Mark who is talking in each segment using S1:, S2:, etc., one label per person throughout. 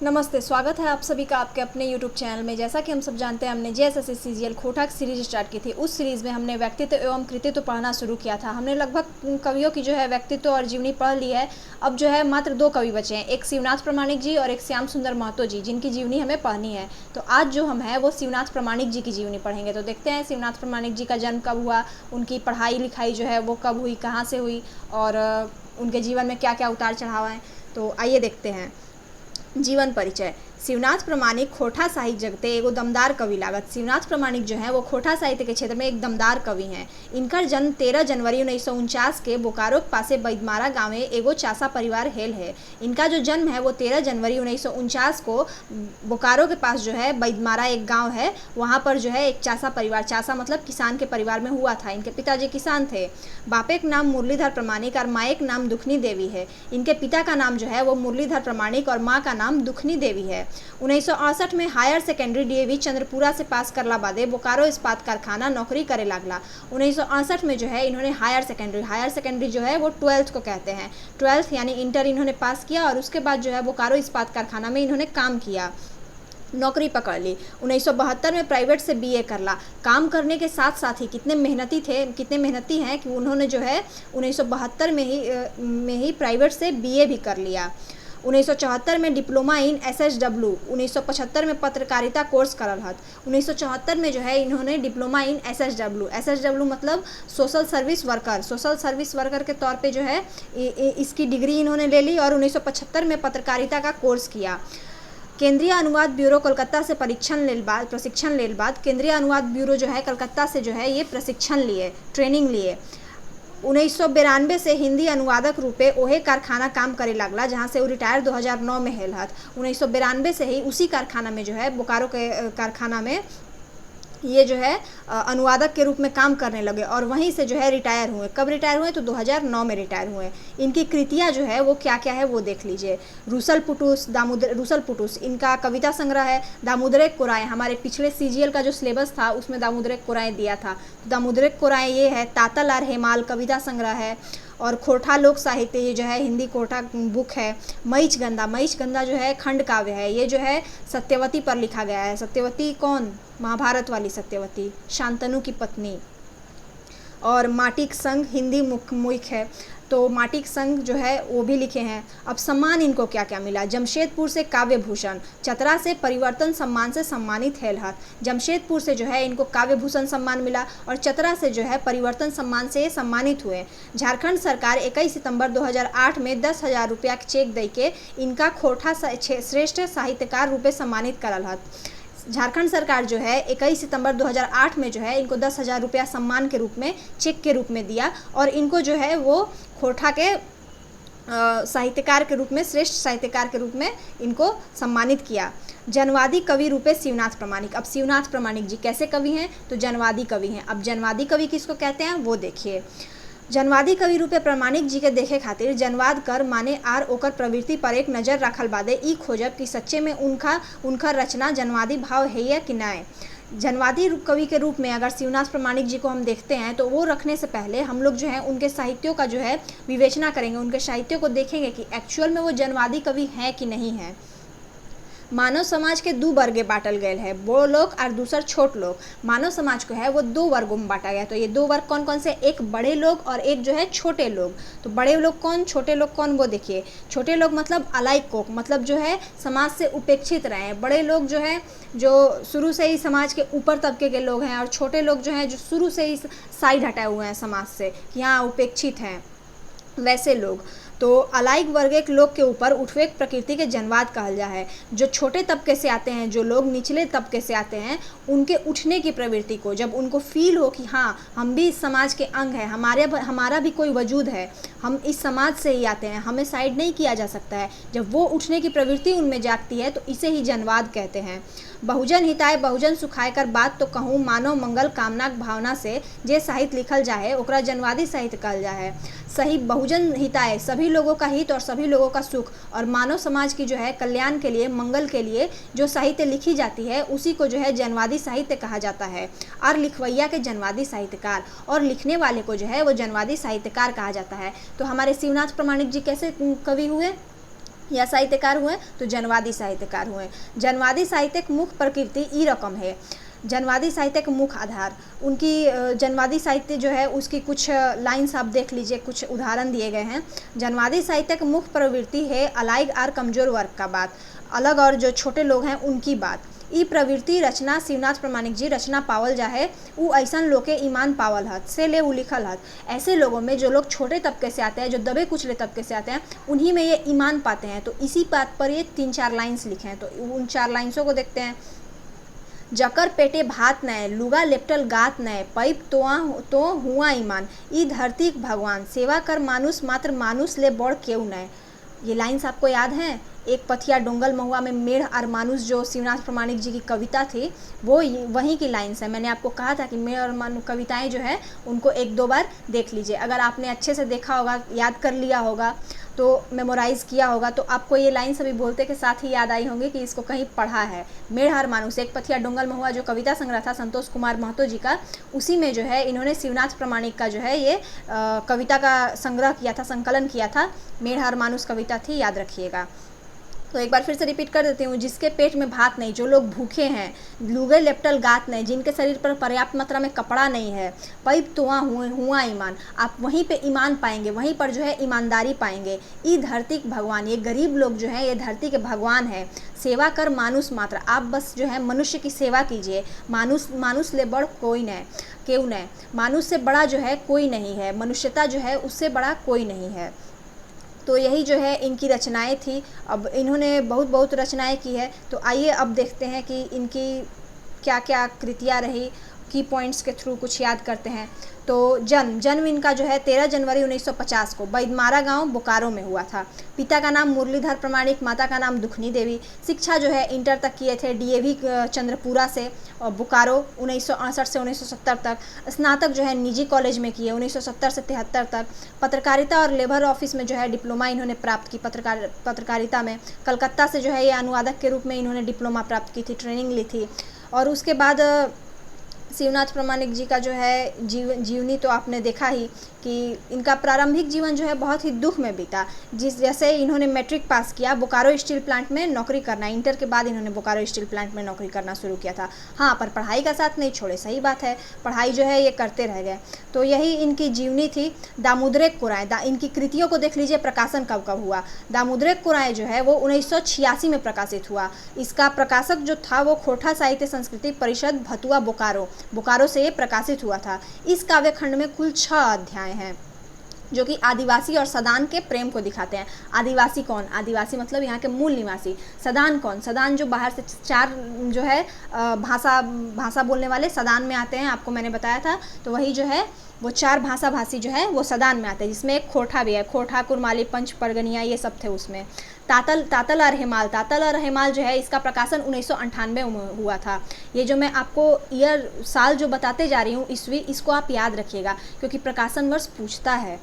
S1: नमस्ते, स्वागत है आप सभी का आपके अपने यूट्यूब चैनल में। जैसा कि हम सब जानते हैं, हमने जेएसएससी सीजीएल खोटा सीरीज स्टार्ट की थी। उस सीरीज़ में हमने व्यक्तित्व एवं कृतित्व पढ़ना शुरू किया था। हमने लगभग कवियों की जो है व्यक्तित्व और जीवनी पढ़ ली है। अब जो है मात्र 2 कवि बचे हैं, एक शिवनाथ प्रामाणिक जी और एक श्याम सुंदर महतो जी, जिनकी जीवनी हमें पढ़नी है। तो आज जो हम है वो शिवनाथ प्रामाणिक जी की जीवनी पढ़ेंगे। तो देखते हैं शिवनाथ प्रामाणिक जी का जन्म कब हुआ, उनकी पढ़ाई लिखाई जो है वो कब हुई, कहाँ से हुई और उनके जीवन में क्या क्या उतार चढ़ाव हैं। तो आइए देखते हैं। जीवन परिचय। शिवनाथ प्रामाणिक खोटा साहित्य जगते एगो दमदार कवि लागत। शिवनाथ प्रामाणिक जो है वो खोटा साहित्य के क्षेत्र में एक दमदार कवि हैं। इनका जन्म 13 जनवरी 1949 के बोकारो के पासे बैदमारा गाँव में एगो चासा परिवार हेल है। इनका जो जन्म है वो 13 जनवरी 1949 को बोकारो के पास जो है बैदमारा एक गाँव है, वहाँ पर जो है एक चासा परिवार, चासा मतलब किसान के परिवार में हुआ था। इनके पिताजी किसान थे। बापे का नाम मुरलीधर प्रामाणिक और माए का नाम दुखनी देवी है। इनके पिता का नाम जो है वो मुरलीधर प्रामाणिक और माँ का नाम दुखनी देवी है। 1968 में हायर सेकेंडरी डीएवी चंद्रपुरा से पास करला बादे बोकारो इस्पात कारखाना नौकरी करे लागला। 1968 में जो है इन्होंने हायर सेकेंडरी जो है वो 12th को कहते हैं, 12th यानी इंटर इन्होंने पास किया और उसके बाद जो है बोकारो इस्पात कारखाना में इन्होंने काम किया, नौकरी पकड़ ली। 1972 में प्राइवेट से बीए करला। काम करने के साथ साथ ही कितने मेहनती हैं कि उन्होंने जो है 1972 में ही प्राइवेट से बीए भी कर लिया। 1974 में डिप्लोमा इन एसएसडब्ल्यू, 1975 में पत्रकारिता कोर्स करल हत। 1974 में जो है इन्होंने डिप्लोमा इन एसएसडब्ल्यू मतलब सोशल सर्विस वर्कर के तौर पे जो है इसकी डिग्री इन्होंने ले ली और 1975 में पत्रकारिता का कोर्स किया। केंद्रीय अनुवाद ब्यूरो कोलकाता से प्रशिक्षण लेल बाद केंद्रीय अनुवाद ब्यूरो जो है कलकत्ता से जो है ये ट्रेनिंग लिए। 1992 से हिंदी अनुवादक रूपे ओहे कारखाना काम करे लागला, जहाँ से वो रिटायर 2009 में हेल हत। 1992 से ही उसी कारखाना में जो है बोकारो के कारखाना में ये जो है अनुवादक के रूप में काम करने लगे और वहीं से जो है रिटायर हुए। कब रिटायर हुए? तो 2009 में रिटायर हुए। इनकी कृतियाँ जो है वो क्या क्या है वो देख लीजिए। रूसल पुटूस इनका कविता संग्रह है। दामोदर कोराएँ, हमारे पिछले सीजीएल का जो सिलेबस था उसमें दामोदर कोराएँ दिया था। दामोदर कोराएँ ये है। तातल और हेमाल कविता संग्रह है। और खोटा लोक साहित्य ये जो है हिंदी खोटा बुक है। मईच गंदा जो है खंड काव्य है। ये जो है सत्यवती पर लिखा गया है। सत्यवती कौन? महाभारत वाली सत्यवती, शांतनु की पत्नी। और माटिक संग हिंदी मुख है, तो माटिक संग जो है वो भी लिखे हैं। अब सम्मान इनको क्या क्या मिला? जमशेदपुर से काव्य भूषण, चतरा से परिवर्तन सम्मान से सम्मानित हेल हत। जमशेदपुर से जो है इनको काव्य भूषण सम्मान मिला और चतरा से जो है परिवर्तन सम्मान से सम्मानित हुए। झारखंड सरकार 21 सितंबर 2008 में 10,000 रुपया के चेक दे के इनका खोटा श्रेष्ठ साहित्यकार रूपे सम्मानित करल हत। झारखंड सरकार जो है 21 सितंबर 2008 में जो है इनको 10,000 रुपया सम्मान के रूप में चेक के रूप में दिया और इनको जो है वो खोटा के साहित्यकार के रूप में, श्रेष्ठ साहित्यकार के रूप में इनको सम्मानित किया। जनवादी कवि रूपे शिवनाथ प्रामाणिक। अब शिवनाथ प्रामाणिक जी कैसे कवि हैं? तो जनवादी कवि हैं। अब जनवादी कवि किसको कहते हैं वो देखिए। जनवादी कवि रूपे प्रामाणिक जी के देखे खातिर जनवाद कर माने आर ओकर प्रवृत्ति पर एक नज़र रखल बादे ई खोजब कि सच्चे में उनका रचना जनवादी भाव है या कि नहीं। जनवादी कवि के रूप में अगर शिवनाथ प्रामाणिक जी को हम देखते हैं तो वो रखने से पहले हम लोग जो है उनके साहित्यों का जो है विवेचना करेंगे, उनके साहित्यों को देखेंगे कि एक्चुअल में वो जनवादी कवि हैं कि नहीं है। मानव समाज के 2 वर्गे बांटल गए है, बड़ो लोग और दूसर छोट लोग। मानव समाज को है वो 2 वर्गों में बांटा गया। तो ये 2 वर्ग कौन कौन से? एक बड़े लोग और एक जो है छोटे लोग। तो बड़े लोग कौन, छोटे लोग कौन, वो देखिए। छोटे लोग मतलब अलाइक कोक, मतलब जो है समाज से उपेक्षित रहे हैं। बड़े लोग जो है जो शुरू से ही समाज के ऊपर तबके के लोग हैं और छोटे लोग जो हैं जो शुरू से ही साइड हटाए हुए हैं समाज से, कि यहाँ उपेक्षित हैं, वैसे लोग। तो अलाइक वर्ग के लोग के ऊपर उठवे प्रकृति के जनवाद कहल जा है। जो छोटे तबके से आते हैं, जो लोग निचले तबके से आते हैं, उनके उठने की प्रवृत्ति को जब उनको फील हो कि हाँ हम भी इस समाज के अंग हैं, हमारा भी कोई वजूद है, हम इस समाज से ही आते हैं, हमें साइड नहीं किया जा सकता है, जब वो उठने की प्रवृत्ति उनमें जागती है तो इसे ही जनवाद कहते हैं। बहुजन हिताय बहुजन सुखाय कर बात तो कहूँ, मानव मंगल कामना भावना से जे साहित्य लिखल जाए ओकरा जनवादी साहित्य कहल जाए। सही बहुजन हिताय, सभी लोगों का हित और सभी लोगों का सुख और मानव समाज की जो है कल्याण के लिए, मंगल के लिए जो साहित्य लिखी जाती है उसी को जो है जनवादी साहित्य कहा जाता है। और लिखवैया के जनवादी साहित्यकार और लिखने वाले को जो है वो जनवादी साहित्यकार कहा जाता है। तो हमारे शिवनाथ प्रामाणिक जी कैसे कवि हुए? या साहित्यकार हुए तो जनवादी साहित्यकार हुए। जनवादी साहित्य की मुख्य प्रकृति ई रकम है। जनवादी साहित्य का मुख्य आधार उनकी जनवादी साहित्य जो है उसकी कुछ लाइन्स आप देख लीजिए, कुछ उदाहरण दिए गए हैं। जनवादी साहित्य का मुख्य प्रवृत्ति है अलग और कमजोर वर्ग का बात, अलग और जो छोटे लोग हैं उनकी बात। ई प्रवृत्ति रचना शिवनाथ प्रामाणिक जी रचना पावल जा है उ ऐसा लोग के ईमान पावल हत से ले उ लिखल हत। ऐसे लोगों में जो लोग छोटे तबके से आते हैं, जो दबे कुचले तबके से आते हैं, उन्हीं में ये ईमान पाते हैं। तो इसी बात पर ये 3-4 लाइन्स लिखे हैं। तो उन 4 लाइन्सों को देखते हैं। जकर पेटे भात नय लुगा लेपटल गात नय पैप तो हुआ ईमान ई धरती भगवान सेवा कर मानुष मात्र मानुष ले बड़ केऊ नय। ये लाइन्स आपको याद हैं? एक पथिया डोंगल महुआ में मेढ़ और मानुष जो शिवनाथ प्रामाणिक जी की कविता थी वो वहीं की लाइन्स है। मैंने आपको कहा था कि मेढ़ और मानुष कविताएं जो है उनको 1-2 बार देख लीजिए। अगर आपने अच्छे से देखा होगा, याद कर लिया होगा, तो मेमोराइज़ किया होगा, तो आपको ये लाइन सभी बोलते के साथ ही याद आई होंगी कि इसको कहीं पढ़ा है। मेढ़ और मानुष एक पथिया डोंगल महुआ जो कविता संग्रह था संतोष कुमार महतो जी का, उसी में जो है इन्होंने शिवनाथ प्रामाणिक का जो है ये कविता का संग्रह किया था, संकलन किया था। मेढ़ और मानुष कविता थी, याद रखिएगा। तो एक बार फिर से रिपीट कर देती हूँ। जिसके पेट में भात नहीं, जो लोग भूखे हैं, लुगे लेपटल गात नहीं, जिनके शरीर पर पर्याप्त मात्रा में कपड़ा नहीं है, पैप तुआ हुआ ईमान, आप वहीं पे ईमान पाएंगे, वहीं पर जो है ईमानदारी पाएंगे। ई धरती के भगवान, ये गरीब लोग जो हैं ये धरती के भगवान है। सेवा कर मानुष मात्र, आप बस जो है मनुष्य की सेवा कीजिए। मानुष ले बड़ कोई नहीं, केऊ नहीं, मानुष से बड़ा जो है कोई नहीं है, मनुष्यता जो है उससे बड़ा कोई नहीं है। तो यही जो है इनकी रचनाएं थी। अब इन्होंने बहुत रचनाएं की है। तो आइए अब देखते हैं कि इनकी क्या क्या कृतियाँ रही, की पॉइंट्स के थ्रू कुछ याद करते हैं। तो जन्म इनका जो है 13 जनवरी 1950 को बैदमारा गांव बोकारो में हुआ था। पिता का नाम मुरलीधर प्रामाणिक, माता का नाम दुखनी देवी। शिक्षा जो है इंटर तक किए थे डीएवी चंद्रपुरा से और बोकारो 1968 से 1970 तक। स्नातक जो है निजी कॉलेज में किए 1970 से 73 तक। पत्रकारिता और लेबर ऑफिस में जो है डिप्लोमा इन्होंने प्राप्त की पत्रकारिता में। कलकत्ता से जो है ये अनुवादक के रूप में इन्होंने डिप्लोमा प्राप्त की थी, ट्रेनिंग ली थी। और उसके बाद शिवनाथ प्रामाणिक जी का जो है जीवनी तो आपने देखा ही कि इनका प्रारंभिक जीवन जो है बहुत ही दुख में बीता। जैसे इन्होंने मैट्रिक पास किया, बोकारो स्टील प्लांट में नौकरी करना, इंटर के बाद इन्होंने बोकारो स्टील प्लांट में नौकरी करना शुरू किया था। हाँ, पर पढ़ाई का साथ नहीं छोड़े, सही बात है, पढ़ाई जो है ये करते रह गए। तो यही इनकी जीवनी थी। दामोदरेक कुराएँ, इनकी कृतियों को देख लीजिए, प्रकाशन कब कब हुआ। दामोदरेक कुराएँ जो है वो 1986 में प्रकाशित हुआ। इसका प्रकाशक जो था वो खोटा साहित्य संस्कृति परिषद भतुआ बोकारो से ये प्रकाशित हुआ था। इस काव्य खंड में कुल 6 अध्याय हैं जो कि आदिवासी और सदान के प्रेम को दिखाते हैं। आदिवासी कौन? आदिवासी मतलब यहाँ के मूल निवासी। सदान कौन? सदान जो बाहर से 4 जो है भाषा बोलने वाले सदान में आते हैं, आपको मैंने बताया था। तो वही जो है वो 4 भाषा भाषी जो है वो सदान में आते हैं, जिसमें एक खोठा भी है। खोठा, कुरमाली, पंच परगनिया ये सब थे उसमें। तातल और हेमाल जो है इसका प्रकाशन 1998 में हुआ था। ये जो मैं आपको साल जो बताते जा रही हूँ ईस्वी, इसको आप याद रखिएगा क्योंकि प्रकाशन वर्ष पूछता है।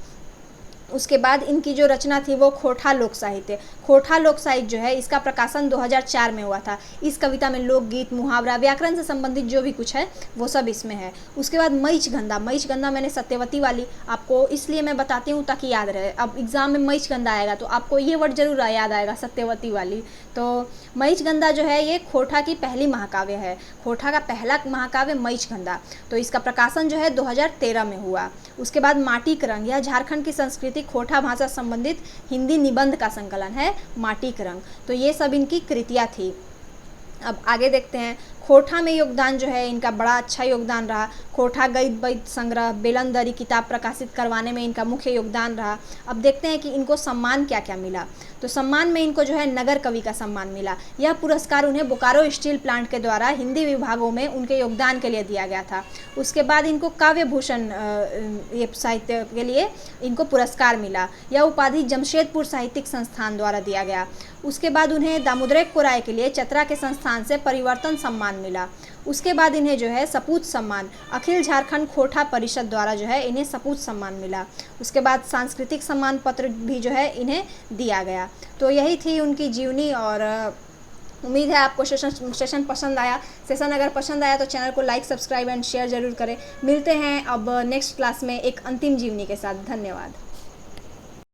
S1: उसके बाद इनकी जो रचना थी वो खोठा लोक साहित्य जो है इसका प्रकाशन 2004 में हुआ था। इस कविता में लोकगीत, मुहावरा, व्याकरण से संबंधित जो भी कुछ है वो सब इसमें है। उसके बाद मईचगंधा मैंने सत्यवती वाली आपको इसलिए मैं बताती हूँ ताकि याद रहे। अब एग्जाम में मईचगंधा आएगा तो आपको ये वर्ड जरूर याद आएगा, सत्यवती वाली। तो मईचगंधा जो है ये खोठा की पहली महाकाव्य है। खोठा का पहला महाकाव्य मईचगंधा, तो इसका प्रकाशन जो है 2013 में हुआ। उसके बाद माटी का रंग, यह झारखंड की संस्कृति खोठा भाषा संबंधित हिंदी निबंध का संकलन है माटी का रंग। तो ये सब इनकी कृतियाँ थी। अब आगे देखते हैं। खोठा में योगदान जो है इनका बड़ा अच्छा योगदान रहा। खोठा गद्य वैद्य संग्रह, बेलनदरी किताब प्रकाशित करवाने में इनका मुख्य योगदान रहा। अब देखते हैं कि इनको सम्मान क्या क्या मिला। तो सम्मान में इनको जो है नगर कवि का सम्मान मिला। यह पुरस्कार उन्हें बोकारो स्टील प्लांट के द्वारा हिंदी विभागों में उनके योगदान के लिए दिया गया था। उसके बाद इनको काव्य भूषण ये साहित्य के लिए इनको पुरस्कार मिला। यह उपाधि जमशेदपुर साहित्यिक संस्थान द्वारा दिया गया। उसके बाद उन्हें दामोदरेक कुराए के लिए चतरा के संस्थान से परिवर्तन सम्मान मिला। उसके बाद इन्हें जो है सपूत सम्मान अखिल झारखंड खोठा परिषद द्वारा जो है इन्हें सपूत सम्मान मिला। उसके बाद सांस्कृतिक सम्मान पत्र भी जो है इन्हें दिया गया। तो यही थी उनकी जीवनी और उम्मीद है आपको सेशन पसंद आया। सेशन अगर पसंद आया तो चैनल को लाइक, सब्सक्राइब एंड शेयर जरूर करें। मिलते हैं अब नेक्स्ट क्लास में एक अंतिम जीवनी के साथ। धन्यवाद।